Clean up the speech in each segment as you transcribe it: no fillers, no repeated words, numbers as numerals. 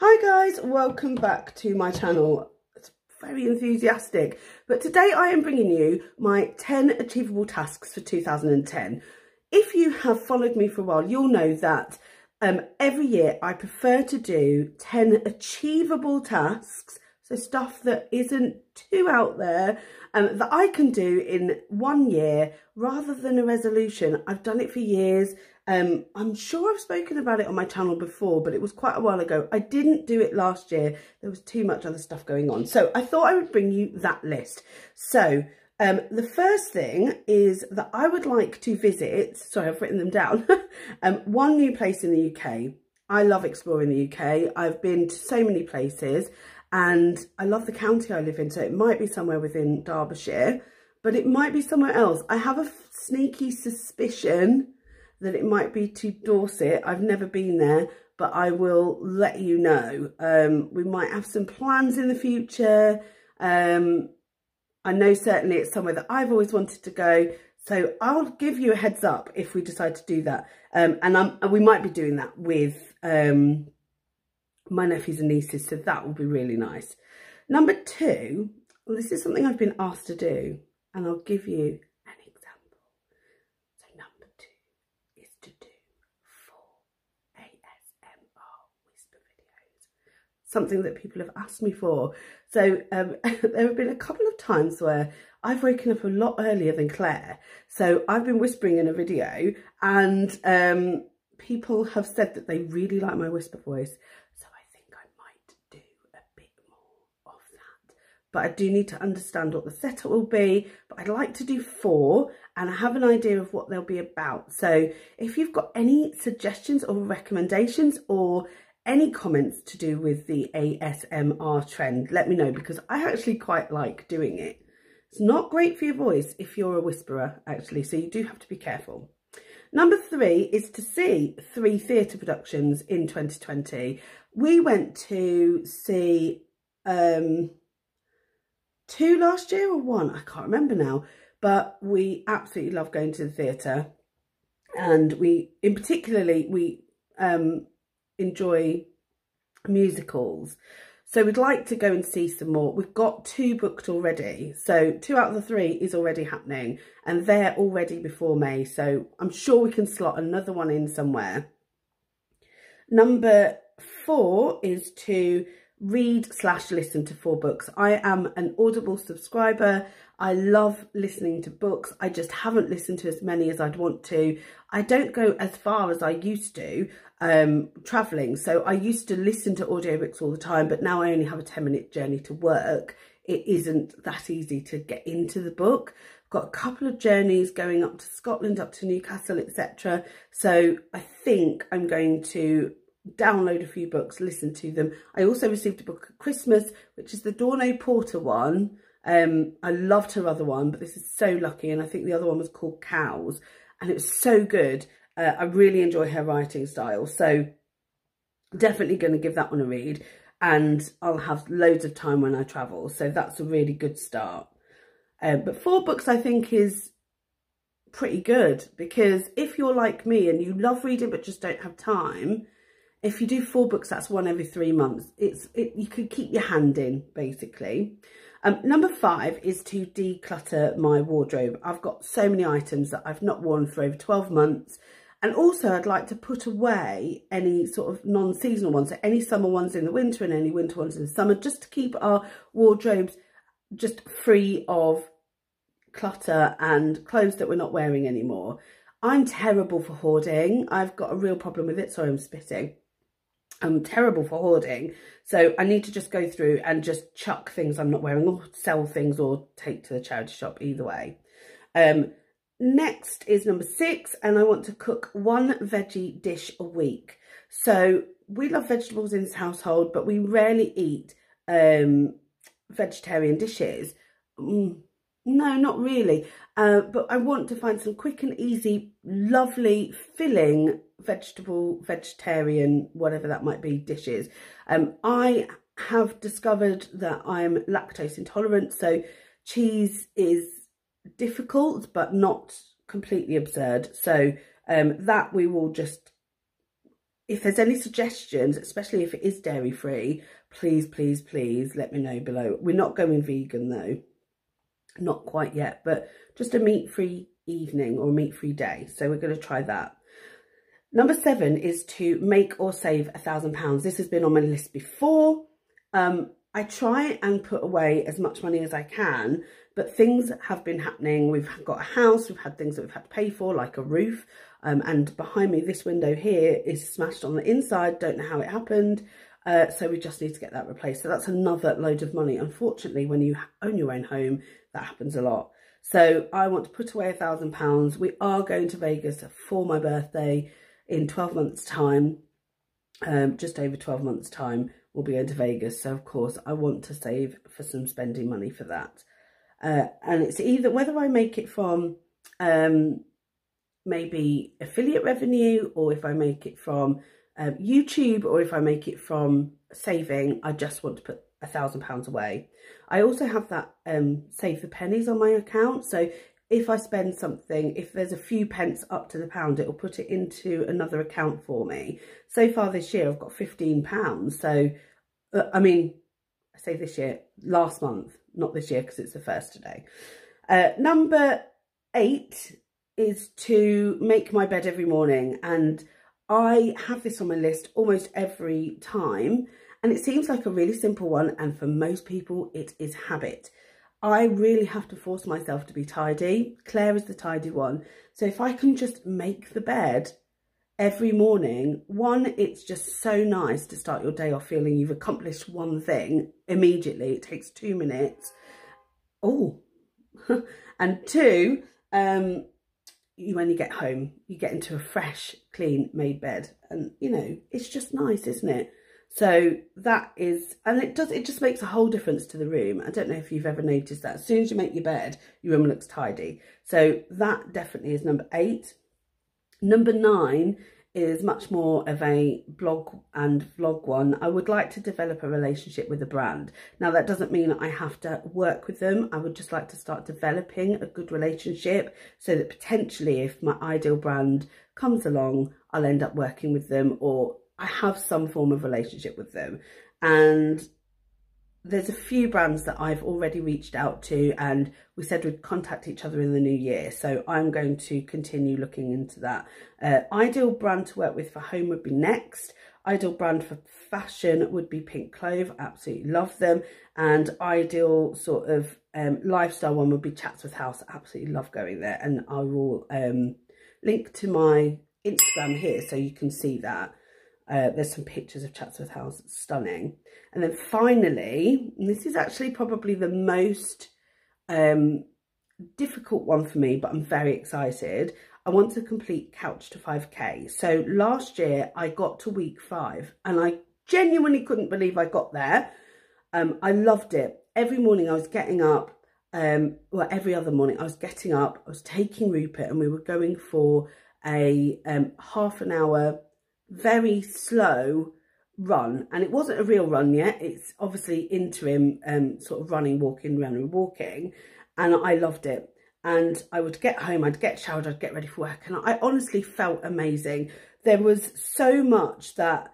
Hi guys, welcome back to my channel. It's very enthusiastic, but today I am bringing you my 10 achievable tasks for 2010. If you have followed me for a while, you'll know that every year I prefer to do 10 achievable tasks, so stuff that isn't too out there, that I can do in 1 year rather than a resolution. I've done it for years. I'm sure I've spoken about it on my channel before, but it was quite a while ago. I didn't do it last year. There was too much other stuff going on. So I thought I would bring you that list. So the first thing is that I would like to visit, sorry, I've written them down, one new place in the UK. I love exploring the UK. I've been to so many places and I love the county I live in. So it might be somewhere within Derbyshire, but it might be somewhere else. I have a sneaky suspicion that it might be to Dorset. I've never been there, but I will let you know. We might have some plans in the future. I know certainly it's somewhere that I've always wanted to go. So I'll give you a heads up if we decide to do that. And we might be doing that with my nephews and nieces. So that will be really nice. Number 2, well, this is something I've been asked to do, and I'll give you an example. So number 2 is to do 4 ASMR whisper videos. Something that people have asked me for. So there have been a couple of times where I've woken up a lot earlier than Claire. So I've been whispering in a video, and people have said that they really like my whisper voice. So I think I might do a bit more of that. But I do need to understand what the setup will be. But I'd like to do 4, and I have an idea of what they'll be about. So if you've got any suggestions or recommendations or any comments to do with the ASMR trend, let me know, because I actually quite like doing it. It's not great for your voice if you're a whisperer, actually, so you do have to be careful. Number 3 is to see 3 theatre productions in 2020. We went to see 2 last year or 1, I can't remember now, but we absolutely love going to the theatre, and we enjoy musicals, so we'd like to go and see some more. We've got 2 booked already, so 2 out of the 3 is already happening, and they're already before May, so I'm sure we can slot another one in somewhere. Number 4 is to read/listen to 4 books. I am an Audible subscriber. I love listening to books. I just haven't listened to as many as I'd want to. I don't go as far as I used to traveling. So I used to listen to audiobooks all the time, but now I only have a 10-minute journey to work. It isn't that easy to get into the book. I've got a couple of journeys going up to Scotland, up to Newcastle, etc. So I think I'm going to download a few books, listen to them. I also received a book at Christmas, which is the Dorno Porter one. I loved her other one, but this is so lucky, and I think the other one was called Cows, and it was so good. I really enjoy her writing style, so definitely going to give that one a read, and I'll have loads of time when I travel, so that's a really good start. But 4 books I think is pretty good, because if you're like me and you love reading but just don't have time, if you do 4 books, that's 1 every 3 months. You could keep your hand in, basically. Number 5 is to declutter my wardrobe. I've got so many items that I've not worn for over 12 months. And also I'd like to put away any sort of non-seasonal ones, so any summer ones in the winter and any winter ones in the summer, just to keep our wardrobes just free of clutter and clothes that we're not wearing anymore. I'm terrible for hoarding. I've got a real problem with it. Sorry, I'm spitting. I'm terrible for hoarding, so I need to just go through and just chuck things I'm not wearing, or sell things, or take to the charity shop, either way. Next is number 6, and I want to cook 1 veggie dish a week. So we love vegetables in this household, but we rarely eat vegetarian dishes. No, not really. But I want to find some quick and easy, lovely, filling vegetarian, whatever that might be, dishes. I have discovered that I'm lactose intolerant, so cheese is difficult but not completely absurd. So that we will just if there's any suggestions, especially if it is dairy free, please, please, please let me know below. We're not going vegan though, not quite yet, but just a meat-free evening or meat-free day. So we're going to try that. Number 7 is to make or save £1,000. This has been on my list before. I try and put away as much money as I can, but things have been happening. We've got a house, we've had things that we've had to pay for, like a roof. And behind me, this window here is smashed on the inside. Don't know how it happened. So we just need to get that replaced. So that's another load of money. Unfortunately, when you own your own home, that happens a lot. So I want to put away £1,000. We are going to Vegas for my birthday in 12 months' time. Just over 12 months' time, we'll be going to Vegas. So, of course, I want to save for some spending money for that. And it's either whether I make it from maybe affiliate revenue, or if I make it from YouTube, or if I make it from saving. I just want to put £1,000 away. I also have that save the pennies on my account. So if I spend something, if there's a few pence up to the pound, it'll put it into another account for me. So far this year, I've got £15. So, I mean, I say this year, last month, not this year because it's the first today. Number 8 is to make my bed every morning. And I have this on my list almost every time. And it seems like a really simple one. And for most people, it is habit. I really have to force myself to be tidy. Claire is the tidy one. So if I can just make the bed every morning, one, it's just so nice to start your day off feeling you've accomplished one thing immediately. It takes 2 minutes. Oh, and 2, when you get home, you get into a fresh, clean made bed. And, you know, it's just nice, isn't it? So that is, and it just makes a whole difference to the room. I don't know if you've ever noticed that. As soon as you make your bed, your room looks tidy. So that definitely is number 8. Number 9 is much more of a blog and vlog one. I would like to develop a relationship with a brand. Now, that doesn't mean I have to work with them. I would just like to start developing a good relationship so that potentially if my ideal brand comes along, I'll end up working with them, or I have some form of relationship with them. And there's a few brands that I've already reached out to, and we said we'd contact each other in the new year. So I'm going to continue looking into that. Ideal brand to work with for home would be Next. Ideal brand for fashion would be Pink Clove. Absolutely love them. And ideal sort of lifestyle one would be Chatsworth House. Absolutely love going there. And I will link to my Instagram here so you can see that. There's some pictures of Chatsworth House, it's stunning. And then finally, and this is actually probably the most difficult one for me, but I'm very excited. I want to complete Couch to 5k. So last year I got to week 5 and I genuinely couldn't believe I got there. I loved it. Every morning I was getting up, well, every other morning I was getting up, I was taking Rupert and we were going for a half an hour very slow run. And it wasn't a real run yet, it's obviously interim sort of running, walking. And I loved it. And I would get home, I'd get showered, I'd get ready for work, and I honestly felt amazing. There was so much that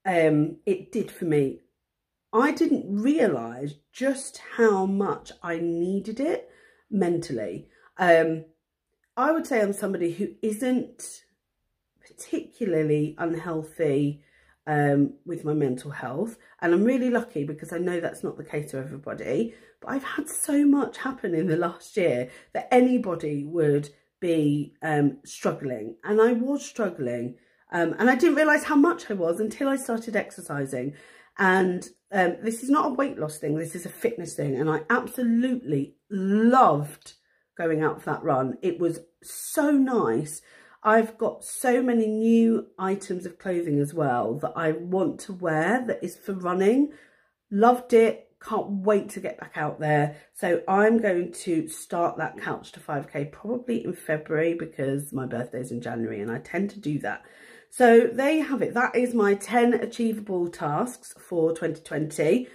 it did for me. I didn't realise just how much I needed it mentally. I would say I'm somebody who isn't particularly unhealthy with my mental health, and I'm really lucky because I know that's not the case for everybody, but I've had so much happen in the last year that anybody would be struggling, and I was struggling, and I didn't realise how much I was until I started exercising. And this is not a weight loss thing, this is a fitness thing, and I absolutely loved going out for that run. It was so nice. I've got so many new items of clothing as well that I want to wear that is for running. Loved it. Can't wait to get back out there. So I'm going to start that Couch to 5k probably in February because my birthday's in January and I tend to do that. So there you have it. That is my 10 achievable tasks for 2020.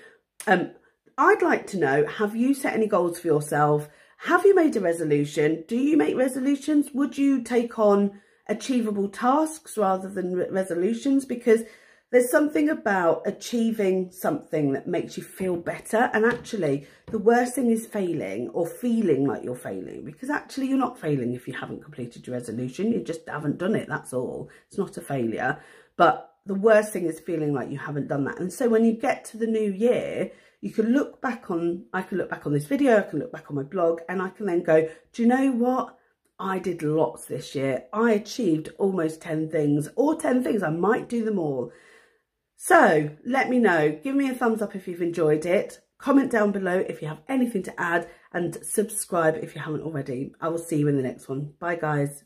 I'd like to know, have you set any goals for yourself? Have you made a resolution? Do you make resolutions? Would you take on achievable tasks rather than resolutions, because there's something about achieving something that makes you feel better. And actually, the worst thing is failing or feeling like you're failing, because actually you're not failing if you haven't completed your resolution. You just haven't done it, that's all. It's not a failure. But the worst thing is feeling like you haven't done that. And so when you get to the new year, you can look back on, I can look back on this video, I can look back on my blog, and I can then go, do you know what? I did lots this year. I achieved almost 10 things, or 10 things. I might do them all. So let me know. Give me a thumbs up if you've enjoyed it. Comment down below if you have anything to add, and subscribe if you haven't already. I will see you in the next one. Bye, guys.